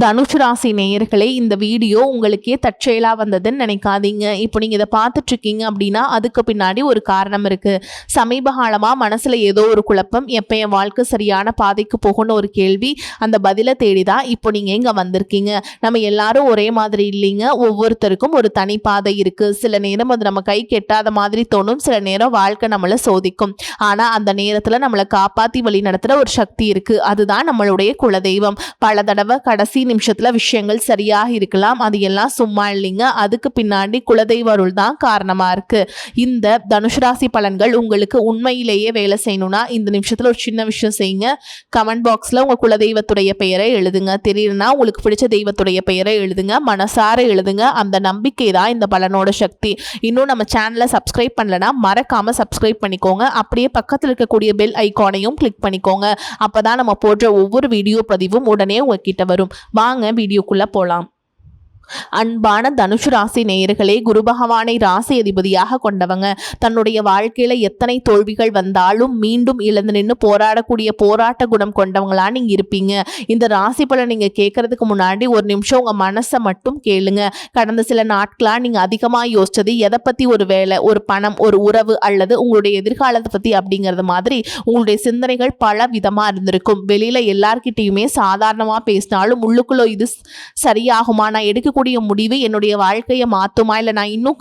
தனுஷ் ராசி நேயர்களே, இந்த வீடியோ உங்களுக்கே தற்செயலாக வந்ததுன்னு நினைக்காதீங்க. இப்போ நீங்கள் இதை பார்த்துட்ருக்கீங்க அப்படின்னா அதுக்கு பின்னாடி ஒரு காரணம் இருக்குது. சமீப காலமாக மனசில் ஏதோ ஒரு குழப்பம், எப்போ என் வாழ்க்கை சரியான பாதைக்கு போகணும்னு ஒரு கேள்வி, அந்த பதிலை தேடி தான் இப்போ நீங்கள் இங்கே வந்திருக்கீங்க. நம்ம எல்லாரும் ஒரே மாதிரி இல்லைங்க. ஒவ்வொருத்தருக்கும் ஒரு தனி பாதை இருக்குது. சில நேரம் அது நம்ம கை கெட்டாத மாதிரி தோணும், சில நேரம் வாழ்க்கை நம்மளை சோதிக்கும். ஆனால் அந்த நேரத்தில் நம்மளை காப்பாற்றி வழி நடத்துகிற ஒரு சக்தி இருக்குது. அதுதான் நம்மளுடைய குலதெய்வம். பல தடவை கடைசி நிமிஷத்துல விஷயங்கள் சரியாக இருக்கலாம், அது எல்லாம் சும்மா இல்லைங்க. அதுக்கு பின்னாடி குலதெய்வ அருள் தான் காரணமா இருக்கு. இந்த தனுஷ் ராசி பலன்கள் உங்களுக்கு உண்மையிலேயே வேலை செய்யணும்னா இந்த நிமிஷத்துல ஒரு சின்ன விஷயம் செய்யுங்க. கமெண்ட் பாக்ஸ்ல உங்க குலதெய்வத்துடைய பெயரை எழுதுங்க. தெரியலனா உங்களுக்கு பிடிச்ச தெய்வத்துடைய பெயரை எழுதுங்க, மனசார எழுதுங்க. அந்த நம்பிக்கை தான் இந்த பலனோட சக்தி. இன்னும் நம்ம சேனலை சப்ஸ்கிரைப் பண்ணலனா மறக்காம சப்ஸ்கிரைப் பண்ணிக்கோங்க. அப்படியே பக்கத்தில் இருக்கக்கூடிய பெல் ஐகானையும் கிளிக் பண்ணிக்கோங்க. அப்பதான் நம்ம போடுற ஒவ்வொரு வீடியோ பதிவும் உடனே உங்ககிட்ட வரும். வாங்க வீடியோக்குள்ள போலாம். அன்பான தனுஷ் ராசி நேயர்களே, குரு பகவானை ராசி அதிபதியாக கொண்டவங்க. தன்னுடைய வாழ்க்கையில எத்தனை தோல்விகள் வந்தாலும் மீண்டும் இழந்து நின்று போராடக்கூடிய போராட்ட குணம் கொண்டவங்களா நீங்க இருப்பீங்க. இந்த ராசி பலன் நீங்க கேட்கறதுக்கு முன்னாடி ஒரு நிமிஷம் உங்க மனசை மட்டும் கேளுங்க. கடந்த சில நாட்களா நீங்க அதிகமா யோசிச்சது எதை பத்தி? ஒரு வேலை, ஒரு பணம், ஒரு உறவு அல்லது உங்களுடைய எதிர்காலத்தை பத்தி அப்படிங்கிறது மாதிரி உங்களுடைய சிந்தனைகள் பல விதமா இருந்திருக்கும். வெளியில எல்லார்கிட்டையுமே சாதாரணமா பேசினாலும் உள்ளுக்குள்ள இது சரியாகுமா, நான் எடுக்க கூடிய முடிவு என்னுடைய வாழ்க்கையை மாத்துமா, இல்லை நான் இன்னும்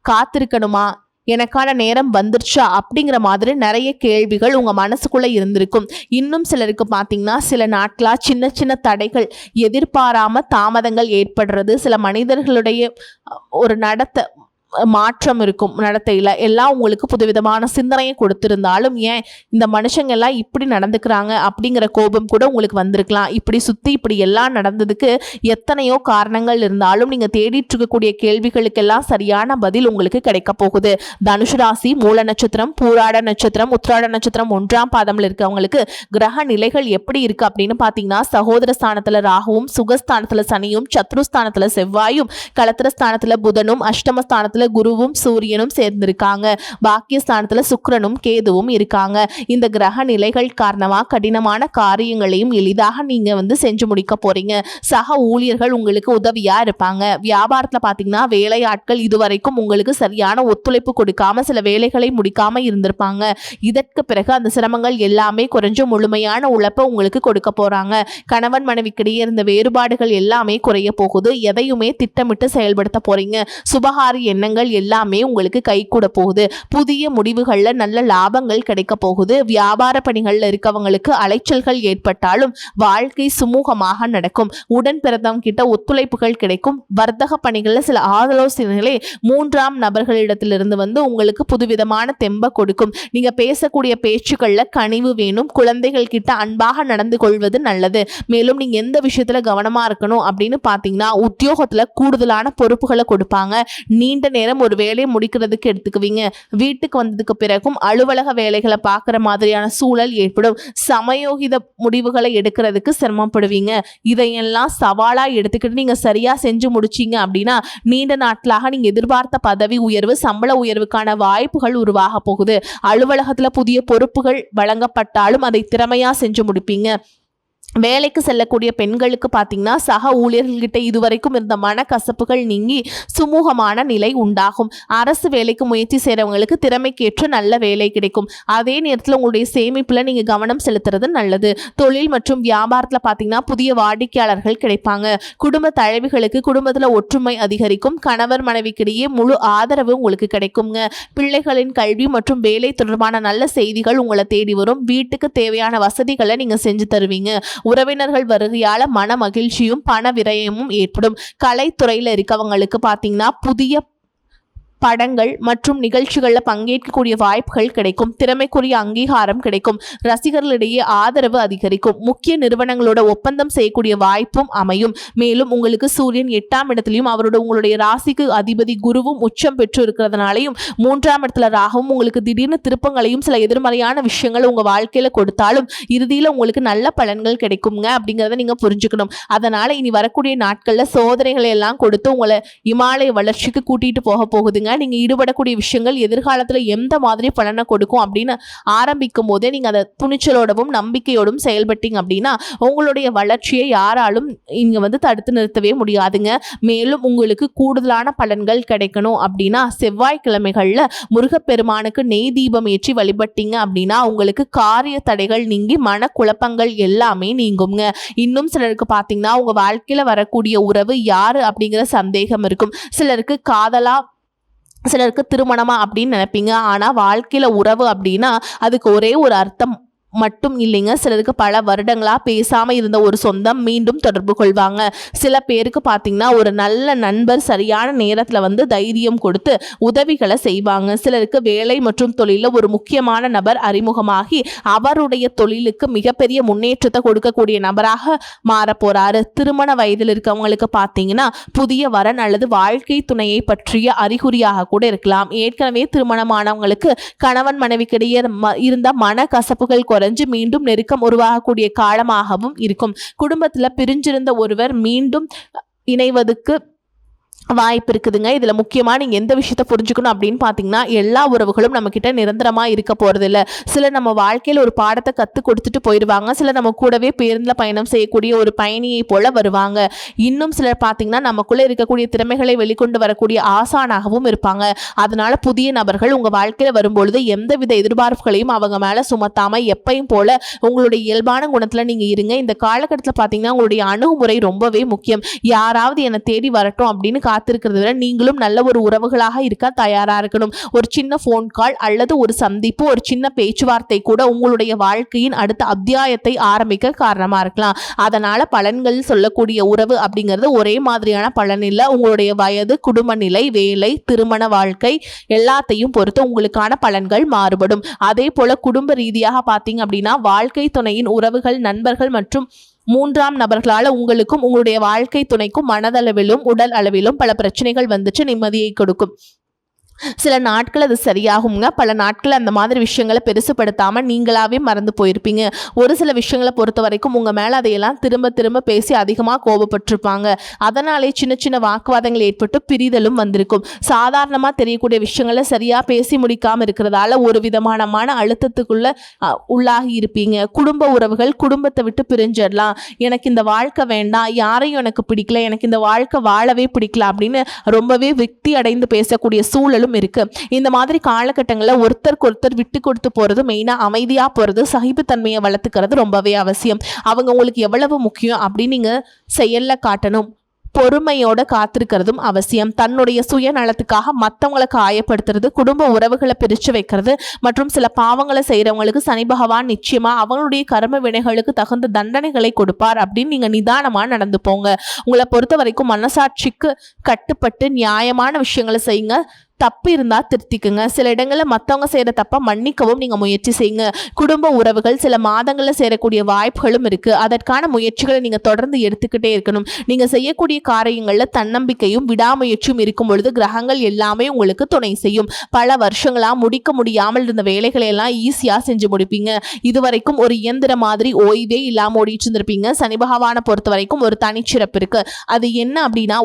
காத்திருக்கணுமா, எனக்கான நேரம் வந்துருச்சா அப்படிங்கிற மாதிரி நிறைய கேள்விகள் உங்க மனசுக்குள்ள இருந்திருக்கும். இன்னும் சிலருக்கு பார்த்தீங்கன்னா சில நாட்களா சின்ன சின்ன தடைகள், எதிர்பாராம தாமதங்கள் ஏற்படுறது, சில மனிதர்களுடைய ஒரு மாற்றம் இருக்கும் நடத்தையில், எல்லாம் உங்களுக்கு புதுவிதமான சிந்தனையை கொடுத்திருந்தாலும் ஏன் இந்த மனுஷங்க எல்லாம் இப்படி நடந்துக்கிறாங்க அப்படிங்கிற கோபம் கூட உங்களுக்கு வந்திருக்கலாம். இப்படி சுற்றி இப்படி எல்லாம் நடந்ததுக்கு எத்தனையோ காரணங்கள் இருந்தாலும் நீங்கள் தேடிட்டு இருக்கக்கூடிய கேள்விகளுக்கெல்லாம் சரியான பதில் உங்களுக்கு கிடைக்க போகுது. தனுஷ் ராசி மூல நட்சத்திரம், பூராட நட்சத்திரம், உத்திராட நட்சத்திரம் 1ஆம் பாதம்ல இருக்கவங்களுக்கு கிரக நிலைகள் எப்படி இருக்கு அப்படின்னு பார்த்தீங்கன்னா, சகோதர ஸ்தானத்தில் ராகுவும், சுகஸ்தானத்தில் சனியும், சத்ருஸ்தானத்தில் செவ்வாயும், களத்திரஸ்தானத்தில் புதனும், அஷ்டமஸ்தானத்தில் குருவும் சூரியனும் சேர்ந்திருக்காங்க. பாக்கியஸ்தானத்துல சுக்கிரனும் கேதுவும் இருக்காங்க. இந்த கிரக நிலைகள் காரணமா கடினமான காரியங்களையும் எளிதாக நீங்க செஞ்சு முடிக்க போறீங்க. சக ஊழியர்கள் உங்களுக்கு உதவியா இருப்பாங்க. வியாபாரத்துல பாத்தீங்கன்னா வேலையாட்கள் இதுவரைக்கும் உங்களுக்கு சரியான ஒத்துழைப்பு கொடுக்காம சில வேலைகளை முடிக்காம இருந்திருப்பாங்க. இதற்கு பிறகு அந்த சிரமங்கள் எல்லாமே குறைஞ்சு முழுமையான உழைப்பை உங்களுக்கு கொடுக்க போறாங்க. கணவன் மனைவிக்கிடையே இருந்த வேறுபாடுகள் எல்லாமே குறைய போகுது. எதையுமே திட்டமிட்டு செயல்படுத்த போறீங்க. சுபகாரி எண்ணங்கள் எல்லாமே உங்களுக்கு கை கூட போகுது. புதிய முடிவுகள்ல நல்ல லாபங்கள் கிடைக்க போகுது. வியாபார பணிகள்ல இருக்கவங்களுக்கு அலைச்சல்கள் ஏற்பட்டாலும் வாழ்க்கை சுமூகமாக நடக்கும். உடன் பிறந்தவங்க கிட்ட ஒத்துழைப்புகள் கிடைக்கும். வர்த்தக பணிகள்ல சில ஆலோசனைகளை 3ஆம் நபர்களிடத்திலிருந்து உங்களுக்கு புதுவிதமான தெம்ப கொடுக்கும். நீங்க பேசக்கூடிய பேச்சுக்கள்ல கனிவு வேணும். குழந்தைகள் கிட்ட அன்பாக நடந்து கொள்வது நல்லது. மேலும் நீங்க எந்த விஷயத்துல கவனமா இருக்கணும் அப்படின்னு பாத்தீங்கன்னா, உத்தியோகத்துல கூடுதலான பொறுப்புகளை கொடுப்பாங்க. நீண்ட நேரம் ஒரு வேலையை முடிக்கிறதுக்கு எடுத்துக்குவீங்க. வீட்டுக்கு வந்ததுக்கு பிறகும் அலுவலக வேலைகளை பார்க்குற மாதிரியான சூழல் ஏற்படும். சமயோகித முடிவுகளை எடுக்கிறதுக்கு சிரமப்படுவீங்க. இதையெல்லாம் சவாலா எடுத்துக்கிட்டு நீங்க சரியா செஞ்சு முடிச்சீங்க அப்படின்னா நீண்ட நாட்களாக நீங்க எதிர்பார்த்த பதவி உயர்வு, சம்பள உயர்வுக்கான வாய்ப்புகள் உருவாக போகுது. அலுவலகத்துல புதிய பொறுப்புகள் வழங்கப்பட்டாலும் அதை திறமையா செஞ்சு முடிப்பீங்க. வேலைக்கு செல்லக்கூடிய பெண்களுக்கு பார்த்தீங்கன்னா சக ஊழியர்கள்கிட்ட இதுவரைக்கும் இருந்த மனக்கசப்புகள் நீங்கி சுமூகமான நிலை உண்டாகும். அரசு வேலைக்கு முயற்சி செய்கிறவங்களுக்கு திறமைக்கேற்ற நல்ல வேலை கிடைக்கும். அதே நேரத்தில் உங்களுடைய சேமிப்பில் நீங்கள் கவனம் செலுத்துறது நல்லது. தொழில் மற்றும் வியாபாரத்தில் பார்த்தீங்கன்னா புதிய வாடிக்கையாளர்கள் கிடைப்பாங்க. குடும்ப தலைவிகளுக்கு குடும்பத்தில் ஒற்றுமை அதிகரிக்கும். கணவர் மனைவிக்கிடையே முழு ஆதரவு உங்களுக்கு கிடைக்குங்க. பிள்ளைகளின் கல்வி மற்றும் வேலை தொடர்பான நல்ல செய்திகள் உங்களை தேடி வரும். வீட்டுக்கு தேவையான வசதிகளை நீங்கள் செஞ்சு தருவீங்க. உறவினர்கள் வருகையால மன மகிழ்ச்சியும் பண விரயமும் ஏற்படும். கலைத்துறையில இருக்கவங்களுக்கு பார்த்தீங்கன்னா புதிய படங்கள் மற்றும் நிகழ்ச்சிகளில் பங்கேற்கக்கூடிய வாய்ப்புகள் கிடைக்கும். திறமைக்குரிய அங்கீகாரம் கிடைக்கும். ரசிகர்களிடையே ஆதரவு அதிகரிக்கும். முக்கிய நிறுவனங்களோட ஒப்பந்தம் செய்யக்கூடிய வாய்ப்பும் அமையும். மேலும் உங்களுக்கு சூரியன் 8ஆம் இடத்திலையும் உங்களுடைய ராசிக்கு அதிபதி குருவும் உச்சம் பெற்று இருக்கிறதுனாலையும் 3ஆம் இடத்துல ராகவும் உங்களுக்கு திடீர்னு திருப்பங்களையும் சில எதிர்மறையான விஷயங்கள் உங்க வாழ்க்கையில கொடுத்தாலும் இறுதியில உங்களுக்கு நல்ல பலன்கள் கிடைக்குங்க அப்படிங்கிறத நீங்க புரிஞ்சுக்கணும். அதனால இனி வரக்கூடிய நாட்கள்ல சோதனைகளை எல்லாம் கொடுத்து உங்களை இமாலய வளர்ச்சிக்கு கூட்டிட்டு போக போகுதுங்க. நீங்க ஈடுபடக்கூடிய விஷயங்கள் எதிர்காலத்துல எந்த மாதிரி பலனை கொடுக்கும் அப்படின்னு ஆரம்பிக்கும் போதே நீங்க அதை துணிச்சலோடவும் நம்பிக்கையோடும் செயல்பட்டீங்க அப்படின்னா உங்களுடைய வளர்ச்சியை யாராலும் இங்க தடுத்து நிறுத்தவே முடியாதுங்க. மேலும் உங்களுக்கு கூடுதலான பலன்கள் கிடைக்கணும் அப்படின்னா செவ்வாய்க்கிழமைகள்ல முருகப்பெருமானுக்கு நெய் தீபம் ஏற்றி வழிபட்டீங்க அப்படின்னா உங்களுக்கு காரிய தடைகள் நீங்கி மனக்குழப்பங்கள் எல்லாமே நீங்குங்க. இன்னும் சிலருக்கு பார்த்தீங்கன்னா உங்க வாழ்க்கையில வரக்கூடிய உறவு யாரு அப்படிங்கிற சந்தேகம் இருக்கும். சிலருக்கு காதலா, சிலருக்கு திருமணமா அப்படின்னு நினைப்பீங்க. ஆனா வாழ்க்கையில உறவு அப்படின்னா அதுக்கு ஒரே ஒரு அர்த்தம் மட்டும் இல்லைங்க. சிலருக்கு பல வருடங்களா பேசாம இருந்த ஒரு சொந்தம் மீண்டும் தொடர்பு கொள்வாங்க. சில பேருக்கு பார்த்தீங்கன்னா ஒரு நல்ல நண்பர் சரியான நேரத்தில் தைரியம் கொடுத்து உதவிகளை செய்வாங்க. சிலருக்கு வேலை மற்றும் தொழிலில் ஒரு முக்கியமான நபர் அறிமுகமாகி அவருடைய தொழிலுக்கு மிகப்பெரிய முன்னேற்றத்தை கொடுக்கக்கூடிய நபராக மாற போறாரு. திருமண வயதில் இருக்கவங்களுக்கு பார்த்தீங்கன்னா புதிய வரன் அல்லது வாழ்க்கை துணையை பற்றிய அறிகுறியாக கூட இருக்கலாம். ஏற்கனவே திருமணமானவங்களுக்கு கணவன் மனைவிக்கிடையே இருந்த மன கசப்புகள் குறைஞ்சு மீண்டும் நெருக்கம் உருவாகக்கூடிய காலமாகவும் இருக்கும். குடும்பத்துல பிரிஞ்சிருந்த ஒருவர் மீண்டும் இணைவதற்கு வாய்ப்பு இருக்குதுங்க. இதில் முக்கியமாக நீங்கள் எந்த விஷயத்தை புரிஞ்சுக்கணும் அப்படின்னு பார்த்தீங்கன்னா எல்லா உறவுகளும் நம்மக்கிட்ட நிரந்தரமாக இருக்க போகிறதில்ல. சிலர் நம்ம வாழ்க்கையில் ஒரு பாடத்தை கற்றுக் கொடுத்துட்டு போயிடுவாங்க. சிலர் நம்ம கூடவே பேருந்தில் பயணம் செய்யக்கூடிய ஒரு பயணியை போல வருவாங்க. இன்னும் சிலர் பார்த்தீங்கன்னா நமக்குள்ளே இருக்கக்கூடிய திறமைகளை வெளிக்கொண்டு வரக்கூடிய ஆசானாகவும் இருப்பாங்க. அதனால புதிய நபர்கள் உங்கள் வாழ்க்கையில் வரும்பொழுது எந்தவித எதிர்பார்ப்புகளையும் அவங்க மேலே சுமத்தாமல் எப்பயும் போல உங்களுடைய இயல்பான குணத்தில் நீங்கள் இருங்க. இந்த காலகட்டத்தில் பார்த்தீங்கன்னா உங்களுடைய அணுகுமுறை ரொம்பவே முக்கியம். யாராவது என்னை தேடி வரட்டும் அப்படின்னு காத்திருக்கிறத விட நீங்களும் நல்ல ஒரு உறவுகளாக இருக்க தயாரா இருக்கணும். ஒரு சின்ன போன் கால் அல்லது ஒரு சந்திப்பு, ஒரு சின்ன பேச்சுவார்த்தை கூட உங்களுடைய வாழ்க்கையின் அடுத்த அத்தியாயத்தை ஆரம்பிக்க காரணமா இருக்கலாம். அதனால பலன்கள் சொல்லக்கூடிய உறவு அப்படிங்கிறது ஒரே மாதிரியான பலன் இல்லை. உங்களுடைய வயது, குடும்ப நிலை, வேலை, திருமண வாழ்க்கை எல்லாத்தையும் பொறுத்து உங்களுக்கான பலன்கள் மாறுபடும். அதே போல குடும்ப ரீதியாக பார்த்தீங்க அப்படின்னா வாழ்க்கை துணையின் உறவுகள், நண்பர்கள் மற்றும் மூன்றாம் நபர்களால் உங்களுக்கும் உங்களுடைய வாழ்க்கை துணைக்கும் மனதளவிலும் உடல் அளவிலும் பல பிரச்சனைகள் வந்துச்சு நிம்மதியை கொடுக்கும். சில நாட்கள் அது சரியாகுங்க. பல நாட்கள் அந்த மாதிரி விஷயங்களை பெருசுப்படுத்தாமல் நீங்களாவே மறந்து போயிருப்பீங்க. ஒரு சில விஷயங்களை பொறுத்த வரைக்கும் உங்கள் மேலே அதையெல்லாம் திரும்ப திரும்ப பேசி அதிகமாக கோபப்பட்டிருப்பாங்க. அதனாலே சின்ன சின்ன வாக்குவாதங்கள் ஏற்பட்டு பிரிதலும் வந்திருக்கும். சாதாரணமாக தெரியக்கூடிய விஷயங்களை சரியாக பேசி முடிக்காமல் இருக்கிறதால ஒரு விதமான மன அழுத்தத்துக்குள்ள உள்ளாகி இருப்பீங்க. குடும்ப உறவுகள் குடும்பத்தை விட்டு பிரிஞ்சிடலாம், எனக்கு இந்த வாழ்க்கை வேண்டாம், யாரையும் எனக்கு பிடிக்கல, எனக்கு இந்த வாழ்க்கை வாழவே பிடிக்கல அப்படின்னு ரொம்பவே விக்தி அடைந்து பேசக்கூடிய சூழலும் இருக்கு. இந்த மாதிரி காலகட்டங்களில் ஒருத்தருக்கு ஒருத்தர் விட்டு கொடுத்து போறது, மெயினா அமைதியா போறது, சகிப்புத்தன்மையை வளர்த்துக்கிறது ரொம்பவே அவசியம். அவங்க உங்களுக்கு எவ்வளவு முக்கியம் அப்படின்னு நீங்க செயல்ல காட்டணும். பொறுமையோட காத்திருக்கிறதும் அவசியம். தன்னுடைய சுயநலத்துக்காக மற்றவங்களை காயப்படுத்துறது, குடும்ப உறவுகளை பிரித்து வைக்கிறது மற்றும் சில பாவங்களை செய்கிறவங்களுக்கு சனி பகவான் நிச்சயமா அவங்களுடைய கர்ம வினைகளுக்கு தகுந்த தண்டனைகளை கொடுப்பார் அப்படின்னு நீங்க நிதானமா நடந்து போங்க. உங்களை பொறுத்த வரைக்கும் மனசாட்சிக்கு கட்டுப்பட்டு நியாயமான விஷயங்களை செய்யுங்க. தப்பு இருந்தால் திருத்திக்குங்க. சில இடங்களில் மற்றவங்க செய்கிற தப்பை மன்னிக்கவும் நீங்கள் முயற்சி செய்யுங்க. குடும்ப உறவுகள் சில மாதங்களில் சேரக்கூடிய வாய்ப்புகளும் இருக்குது. அதற்கான முயற்சிகளை நீங்கள் தொடர்ந்து எடுத்துக்கிட்டே இருக்கணும். நீங்கள் செய்யக்கூடிய காரியங்களில் தன்னம்பிக்கையும் விடாமுயற்சியும் இருக்கும் பொழுது கிரகங்கள் எல்லாமே உங்களுக்கு துணை செய்யும். பல வருஷங்களாக முடிக்க முடியாமல் இருந்த வேலைகளை எல்லாம் ஈஸியாக செஞ்சு முடிப்பீங்க. இதுவரைக்கும் ஒரு இயந்திர மாதிரி ஓய்வே இல்லாமல் ஓடிட்டு இருந்திருப்பீங்க. சனி பகவானை பொறுத்த வரைக்கும் ஒரு தனிச்சிறப்பு இருக்குது. அது என்ன அப்படின்னா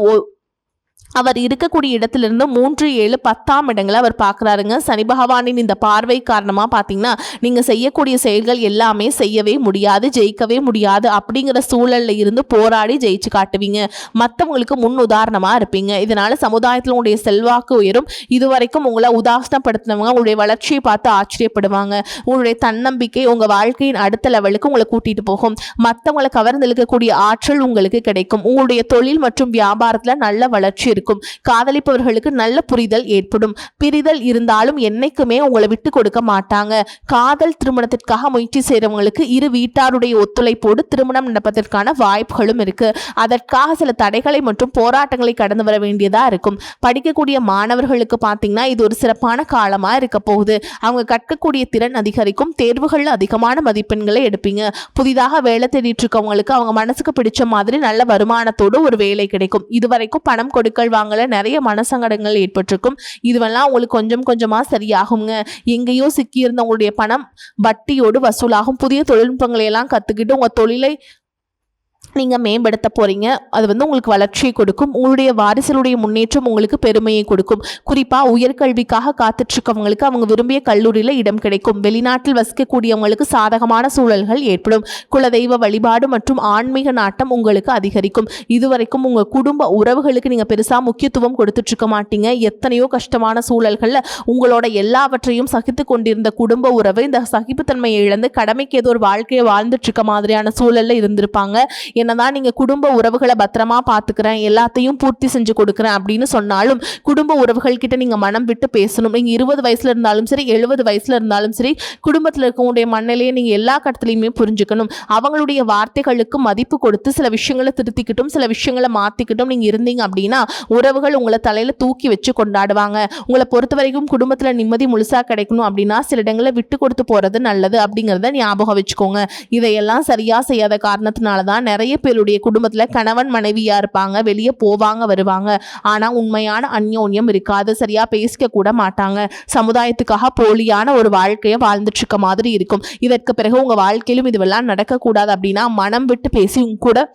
அவர் இருக்கக்கூடிய இடத்திலிருந்து 3, 7, 10ஆம் இடங்களை அவர் பார்க்குறாருங்க. சனி பகவானின் இந்த பார்வை காரணமாக பார்த்தீங்கன்னா நீங்கள் செய்யக்கூடிய செயல்கள் எல்லாமே செய்யவே முடியாது, ஜெயிக்கவே முடியாது அப்படிங்கிற சூழலில் இருந்து போராடி ஜெயிச்சு காட்டுவீங்க. மற்றவங்களுக்கு முன் உதாரணமாக இருப்பீங்க. இதனால் சமுதாயத்தில் உங்களுடைய செல்வாக்கு உயரும். இதுவரைக்கும் உங்களை உதாசனப்படுத்தினவங்க உங்களுடைய வளர்ச்சியை பார்த்து ஆச்சரியப்படுவாங்க. உங்களுடைய தன்னம்பிக்கை உங்கள் வாழ்க்கையின் அடுத்த லெவலுக்கு உங்களை கூட்டிகிட்டு போகும். மற்றவங்களை கவர்ந்து இழுக்கக்கூடிய ஆற்றல் உங்களுக்கு கிடைக்கும். உங்களுடைய தொழில் மற்றும் வியாபாரத்தில் நல்ல வளர்ச்சி இருக்கும். காதலிப்பவர்களுக்கு நல்ல புரிதல் ஏற்படும். பிரிதல் இருந்தாலும் என்னைக்குமே உங்களை விட்டு கொடுக்க மாட்டாங்க. காதல் திருமணத்திற்காக முயற்சி செய்யறவங்களுக்கு இரு வீட்டாருடைய ஒத்துழைப்போடு திருமணம் நடப்பதற்கான வாய்ப்புகளும் இருக்கு. அதற்காக சில தடைகளை மற்றும் போராட்டங்களை கடந்து வர வேண்டியதா இருக்கும். படிக்கக்கூடிய மாணவர்களுக்கு பார்த்தீங்கன்னா இது ஒரு சிறப்பான காலமா இருக்க போகுது. அவங்க கற்கக்கூடிய திறன் அதிகரிக்கும். தேர்வுகள் அதிகமான மதிப்பெண்களை எடுப்பீங்க. புதிதாக வேலை தேடிட்டு இருக்கவங்களுக்கு அவங்க மனசுக்கு பிடிச்ச மாதிரி நல்ல வருமானத்தோடு ஒரு வேலை கிடைக்கும். இதுவரைக்கும் பணம் கொடுக்கல் வாங்கல நிறைய மனசங்கடங்கள் ஏற்பட்டிருக்கும். இதுவெல்லாம் உங்களுக்கு கொஞ்சம் கொஞ்சமா சரியாகுங்க. எங்கேயோ சிக்கியிருந்த உங்களுடைய பணம் வட்டியோடு வசூலாகும். புதிய தொழில்நுட்பங்களை எல்லாம் கத்துக்கிட்டு உங்க தொழிலை நீங்கள் மேம்படுத்த போகிறீங்க. அது வந்து உங்களுக்கு வளர்ச்சியை கொடுக்கும். உங்களுடைய வாரிசுடைய முன்னேற்றம் உங்களுக்கு பெருமையை கொடுக்கும். குறிப்பாக உயர்கல்விக்காக காத்துட்ருக்கவங்களுக்கு அவங்க விரும்பிய கல்லூரியில் இடம் கிடைக்கும். வெளிநாட்டில் வசிக்கக்கூடியவங்களுக்கு சாதகமான சூழல்கள் ஏற்படும். குலதெய்வ வழிபாடு மற்றும் ஆன்மீக நாட்டம் உங்களுக்கு அதிகரிக்கும். இதுவரைக்கும் உங்கள் குடும்ப உறவுகளுக்கு நீங்கள் பெருசாக முக்கியத்துவம் கொடுத்துட்ருக்க மாட்டீங்க. எத்தனையோ கஷ்டமான சூழல்களில் உங்களோட எல்லாவற்றையும் சகித்து கொண்டிருந்த குடும்ப உறவு இந்த சகிப்புத்தன்மையை இழந்து கடமைக்கு ஏதோ ஒரு வாழ்க்கையை வாழ்ந்துட்டுருக்க மாதிரியான சூழலில் இருந்திருப்பாங்க. என்னதான் நீங்க குடும்ப உறவுகளை பத்திரமா பார்த்துக்கிறேன், எல்லாத்தையும் பூர்த்தி செஞ்சு கொடுக்குறேன் அப்படின்னு சொன்னாலும் குடும்ப உறவுகள் கிட்ட நீங்க மனம் விட்டு பேசணும். நீங்க 20 வயசுல இருந்தாலும் சரி, 70 வயசுல இருந்தாலும் சரி, குடும்பத்தில் இருக்கவங்களுடைய மண்ணிலேயே நீங்க எல்லா கட்டத்திலையுமே புரிஞ்சுக்கணும். அவங்களுடைய வார்த்தைகளுக்கு மதிப்பு கொடுத்து சில விஷயங்களை திருத்திக்கிட்டும் சில விஷயங்களை மாத்திக்கிட்டும் நீங்க இருந்தீங்க அப்படின்னா உறவுகள் உங்களை தலையில தூக்கி வச்சு கொண்டாடுவாங்க. உங்களை பொறுத்த வரைக்கும் குடும்பத்துல நிம்மதி முழுசா கிடைக்கணும் அப்படின்னா சில இடங்களை விட்டு கொடுத்து போறது நல்லது அப்படிங்கிறத ஞாபகம் வச்சுக்கோங்க. இதையெல்லாம் சரியா செய்யாத காரணத்தினாலதான் நிறைய பேருடைய குடும்பத்துல கணவன் மனைவியா இருப்பாங்க, வெளியே போவாங்க வருவாங்க, ஆனா உண்மையான அந்யோன்யம் இருக்காது. சரியா பேசிக்க கூட மாட்டாங்க. சமுதாயத்துக்காக போலியான ஒரு வாழ்க்கையை வாழ்ந்துட்டு இருக்க மாதிரி இருக்கும். இதற்கு பிறகு உங்க வாழ்க்கையிலும் இதுவெல்லாம் நடக்கக்கூடாது அப்படின்னா மனம் விட்டு பேசி உங்க கூட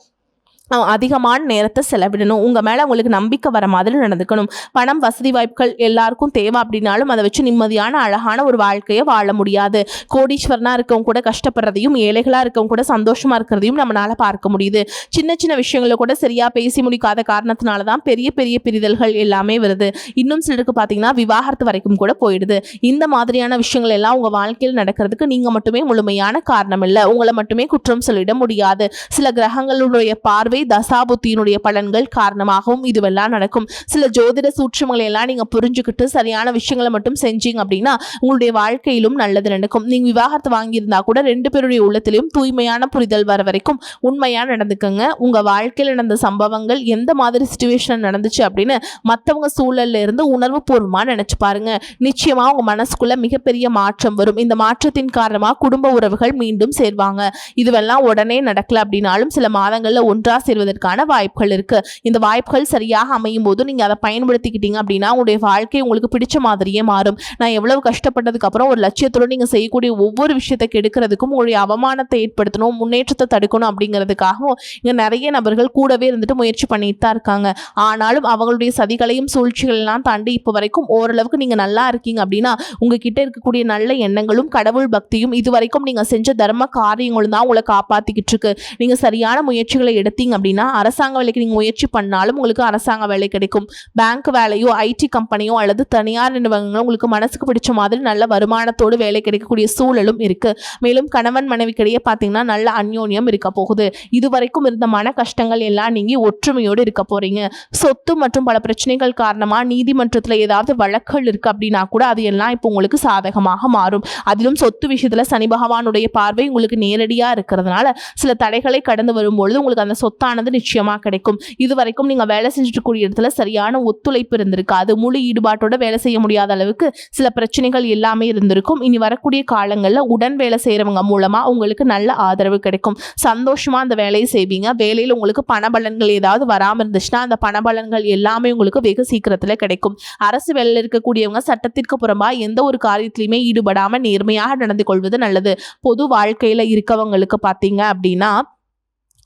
அதிகமான நேரத்தை செலவிடணும். உங்கள் மேலே உங்களுக்கு நம்பிக்கை வர மாதிரி நடந்துக்கணும். பணம் வசதி வாய்ப்புகள் எல்லாருக்கும் தேவை அப்படின்னாலும் அதை வச்சு நிம்மதியான அழகான ஒரு வாழ்க்கையை வாழ முடியாது. கோடீஸ்வரனாக இருக்கவங்க கூட கஷ்டப்படுறதையும் ஏழைகளாக இருக்கவங்க கூட சந்தோஷமாக இருக்கிறதையும் நம்மளால் பார்க்க முடியுது. சின்ன சின்ன விஷயங்களை கூட சரியாக பேசி முடிக்காத காரணத்தினால தான் பெரிய பெரிய பிரிதல்கள் எல்லாமே வருது. இன்னும் சிலருக்கு பார்த்தீங்கன்னா விவாகரத்து வரைக்கும் கூட போயிடுது. இந்த மாதிரியான விஷயங்கள் எல்லாம் உங்கள் வாழ்க்கையில் நடக்கிறதுக்கு நீங்கள் மட்டுமே முழுமையான காரணம் இல்லை. உங்களை மட்டுமே குற்றம் சொல்லிட முடியாது. சில கிரகங்களுடைய பார்வை தசாபுத்தியினுடைய பலன்கள் காரணமாகவும் இதுவெல்லாம் நடக்கும். சில ஜோதிட சூட்சுமங்களை எல்லாம் நீங்க புரிஞ்சுக்கிட்டு சரியான விஷயங்களை மட்டும் செஞ்சீங்க அப்படின்னா உங்களுடைய வாழ்க்கையிலும் நல்லது நடக்கும். நீங்க விவாகரத்து வாங்கியிருந்தா கூட 2 பேருடைய உள்ளத்திலும் தூய்மையான புரிதல் வர வரைக்கும் உண்மையா நடந்துக்கங்க. உங்க வாழ்க்கையில் நடந்த சம்பவங்கள் எந்த மாதிரி சிச்சுவேஷன் நடந்துச்சு அப்படின்னு மற்றவங்க சூழல்ல இருந்து உணர்வு பூர்வமா நினைச்சு பாருங்க. நிச்சயமா உங்க மனசுக்குள்ள மிகப்பெரிய மாற்றம் வரும். இந்த மாற்றத்தின் காரணமா குடும்ப உறவுகள் மீண்டும் சேர்வாங்க. இதுவெல்லாம் உடனே நடக்கல அப்படின்னாலும் சில மாதங்கள்ல ஒன்றா சேர்வதற்கான வாய்ப்புகள் இருக்கு. இந்த வாய்ப்புகள் சரியாக அமையும் போது நீங்க அதை பயன்படுத்திக்கிட்டீங்க அப்படின்னா உங்களுடைய வாழ்க்கை உங்களுக்கு பிடிச்ச மாதிரியே மாறும். நான் எவ்வளவு கஷ்டப்பட்டதுக்கு அப்புறம் ஒரு லட்சியத்தோட நீங்க செய்யக்கூடிய ஒவ்வொரு விஷயத்தை கெடுக்கிறதுக்கும் உங்களுடைய அவமானத்தை ஏற்படுத்தணும், முன்னேற்றத்தை தடுக்கணும் அப்படிங்கிறதுக்காகவும் இங்க நிறைய நபர்கள் கூடவே இருந்துட்டு முயற்சி பண்ணிட்டு தான் இருக்காங்க. ஆனாலும் அவங்களுடைய சதிகளையும் சூழ்ச்சிகள் எல்லாம் தாண்டி இப்போ வரைக்கும் ஓரளவுக்கு நீங்க நல்லா இருக்கீங்க அப்படின்னா உங்ககிட்ட இருக்கக்கூடிய நல்ல எண்ணங்களும் கடவுள் பக்தியும் இதுவரைக்கும் நீங்க செஞ்ச தர்ம காரியங்களும் தான் உங்களை காப்பாத்திக்கிட்டு இருக்கு. நீங்க சரியான முயற்சிகளை எடுத்தீங்க அப்படின்னா அரசாங்க வேலைக்கு நீங்க முயற்சி பண்ணாலும் உங்களுக்கு அரசாங்க வேலை கிடைக்கும். பேங்க் வேலையோ ஐடி கம்பெனியோ அல்லது தனியார் நிறுவனங்களோ உங்களுக்கு மனசுக்கு பிடிச்ச மாதிரி நல்ல வருமானத்தோடு வேலை கிடைக்கக்கூடிய சூழலும் இருக்கு. மேலும் கணவன் மனைவிக்கிடையே பார்த்தீங்கன்னா நல்ல அந்யோன்யம் இருக்க போகுது. இதுவரைக்கும் இருந்த மன கஷ்டங்கள் எல்லாம் நீங்கி ஒற்றுமையோடு இருக்க போறீங்க. சொத்து மற்றும் பல பிரச்சனைகள் காரணமா நீதிமன்றத்தில் ஏதாவது வழக்குகள் இருக்கு அப்படின்னா கூட அது எல்லாம் இப்போ உங்களுக்கு சாதகமாக மாறும். அதிலும் சொத்து விஷயத்துல சனி பகவானுடைய பார்வை உங்களுக்கு நேரடியா இருக்கிறதுனால சில தடைகளை கடந்து வரும்பொழுது உங்களுக்கு அந்த சொத்தானது நிச்சயமா கிடைக்கும். இதுவரைக்கும் நீங்க வேலை செஞ்சுட்டு கூடிய இடத்துல சரியான ஒத்துழைப்பு இருந்திருக்காது. முழு ஈடுபாட்டோட வேலை செய்ய முடியாத அளவுக்கு சில பிரச்சனைகள் எல்லாமே இருந்திருக்கும். இனி வரக்கூடிய காலங்கள்ல உடன் வேலை செய்யறவங்க மூலமா உங்களுக்கு நல்ல ஆதரவு கிடைக்கும். சந்தோஷமா அந்த வேலையை செய்வீங்க. வேலையில் உங்களுக்கு பணபலன்கள் ஏதாவது வராமல் இருந்துச்சுன்னா அந்த பணபலன்கள் எல்லாமே உங்களுக்கு வெகு சீக்கிரத்துல கிடைக்கும். அரசு வேலையில் இருக்கக்கூடியவங்க சட்டத்திற்கு புறம்பா எந்த ஒரு காரியத்திலையுமே ஈடுபடாம நேர்மையாக நடந்து கொள்வது நல்லது. பொது வாழ்க்கையில இருக்கவங்களுக்கு பார்த்தீங்க அப்படின்னா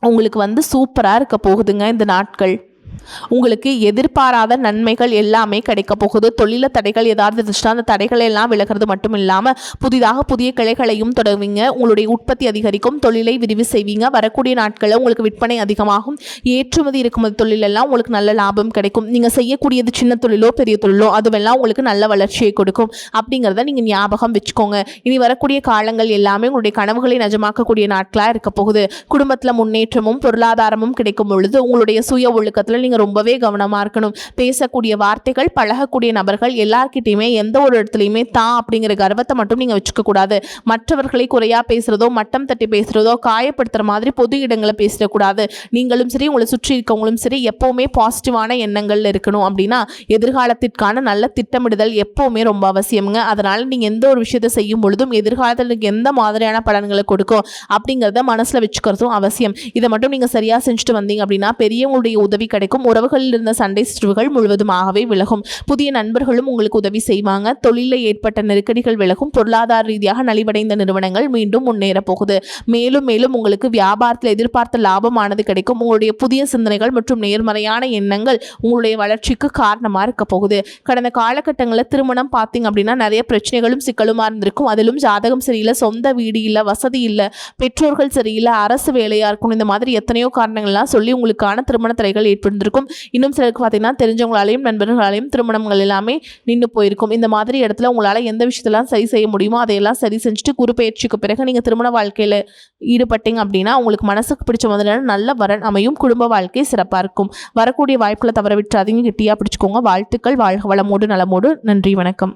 உங்களுக்கு வந்து சூப்பராக இருக்க போகுதுங்க. இந்த நாட்கள் உங்களுக்கு எதிர்பாராத நன்மைகள் எல்லாமே கிடைக்க போகுது. தொழில தடைகள் ஏதாவது இருந்துச்சுன்னா அந்த தடைகளை எல்லாம் விலகிறது மட்டும் இல்லாமல் புதிதாக புதிய கிளைகளையும் தொடங்குவீங்க. உங்களுடைய உற்பத்தி அதிகரிக்கும். தொழிலை விரிவு செய்வீங்க. வரக்கூடிய நாட்களில் உங்களுக்கு விற்பனை அதிகமாகும். ஏற்றுமதி இறக்குமதி தொழிலெல்லாம் உங்களுக்கு நல்ல லாபம் கிடைக்கும். நீங்கள் செய்யக்கூடியது சின்ன தொழிலோ பெரிய தொழிலோ அதுவெல்லாம் உங்களுக்கு நல்ல வளர்ச்சியை கொடுக்கும். அப்படிங்கிறத நீங்கள் ஞாபகம் வச்சுக்கோங்க. இனி வரக்கூடிய காலங்கள் எல்லாமே உங்களுடைய கனவுகளை நிஜமாக்கக்கூடிய நாட்களாக இருக்க போகுது. குடும்பத்தில் முன்னேற்றமும் பொருளாதாரமும் கிடைக்கும் பொழுது உங்களுடைய சுய ஒழுக்கத்தில் நீங்கள் ரொம்பவே கவனமா இருக்கணும். பேசக்கூடிய வார்த்தைகள், பழகக்கூடிய நபர்கள் எல்லார்கிட்டையுமே எந்த ஒரு இடத்துலையுமே தான் அப்படிங்கிற கர்வத்தை மட்டும் நீங்க வச்சுக்க கூடாது. மற்றவர்களை குறையா பேசுறதோ மட்டம் தட்டி பேசுறதோ காயப்படுத்துற மாதிரி பொது இடங்களை பேசிடக்கூடாது. நீங்களும் சரி உங்களை சுற்றி இருக்கவங்களும் சரி எப்பவுமே பாசிட்டிவான எண்ணங்கள்ல இருக்கணும். அப்படின்னா எதிர்காலத்திற்கான நல்ல திட்டமிடுதல் எப்பவுமே ரொம்ப அவசியம்ங்க. அதனால நீங்க எந்த ஒரு விஷயத்தை செய்யும் பொழுதும் எதிர்காலத்தில் எந்த மாதிரியான பலன்களை கொடுக்கும் அப்படிங்கிறத மனசுல வச்சுக்கிறதும் அவசியம். இதை மட்டும் நீங்க சரியா செஞ்சுட்டு வந்தீங்க அப்படின்னா பெரியவங்களுடைய உதவி கிடைக்கும். இருக்கும். உறவுகளில் இருந்த சண்டை சிறுவுகள் முழுவதுமாகவே விலகும். புதிய நண்பர்களும் உங்களுக்கு உதவி செய்வாங்க. தொழிலில் ஏற்பட்ட நெருக்கடிகள் விலகும். பொருளாதார ரீதியாக நலிவடைந்த நிறுவனங்கள் மீண்டும் முன்னேற போகுது. மேலும் மேலும் உங்களுக்கு வியாபாரத்தில் எதிர்பார்த்த லாபமானது கிடைக்கும். உங்களுடைய புதிய சிந்தனைகள் மற்றும் நேர்மறையான எண்ணங்கள் உங்களுடைய வளர்ச்சிக்கு காரணமாக இருக்க போகுது. கடந்த காலகட்டங்களில் திருமணம் பார்த்தீங்க அப்படின்னா நிறைய பிரச்சனைகளும் சிக்கலுமா இருந்திருக்கும். அதிலும் ஜாதகம் சரியில்லை, சொந்த வீடு இல்லை, வசதி இல்லை, பெற்றோர்கள் சரியில்லை, அரசு வேலையாக இருக்கும், இந்த மாதிரி எத்தனையோ காரணங்கள்லாம் சொல்லி உங்களுக்கான திருமண தடைகள் ஏற்பட்டிருக்கும். இன்னும் சிலருக்கு பார்த்தீங்கன்னா தெரிஞ்சவங்களாலையும் நண்பர்களாலையும் திருமணங்கள் எல்லாமே நின்று போயிருக்கும். இந்த மாதிரி இடத்துல உங்களால் எந்த விஷயத்தெல்லாம் சரி செய்ய முடியுமோ அதையெல்லாம் சரி செஞ்சுட்டு குரு பயிற்சிக்கு பிறகு நீங்கள் திருமண வாழ்க்கையில் ஈடுபட்டீங்க அப்படின்னா உங்களுக்கு மனசுக்கு பிடிச்ச மாதிரியான நல்ல வரன் அமையும். குடும்ப வாழ்க்கை சிறப்பாக இருக்கும். வரக்கூடிய வாய்ப்புகளை தவற விட்டுறாதீங்க, கெட்டியாக பிடிச்சிக்கோங்க. வாழ்த்துக்கள். வாழ்க வளமோடு நலமோடு. நன்றி, வணக்கம்.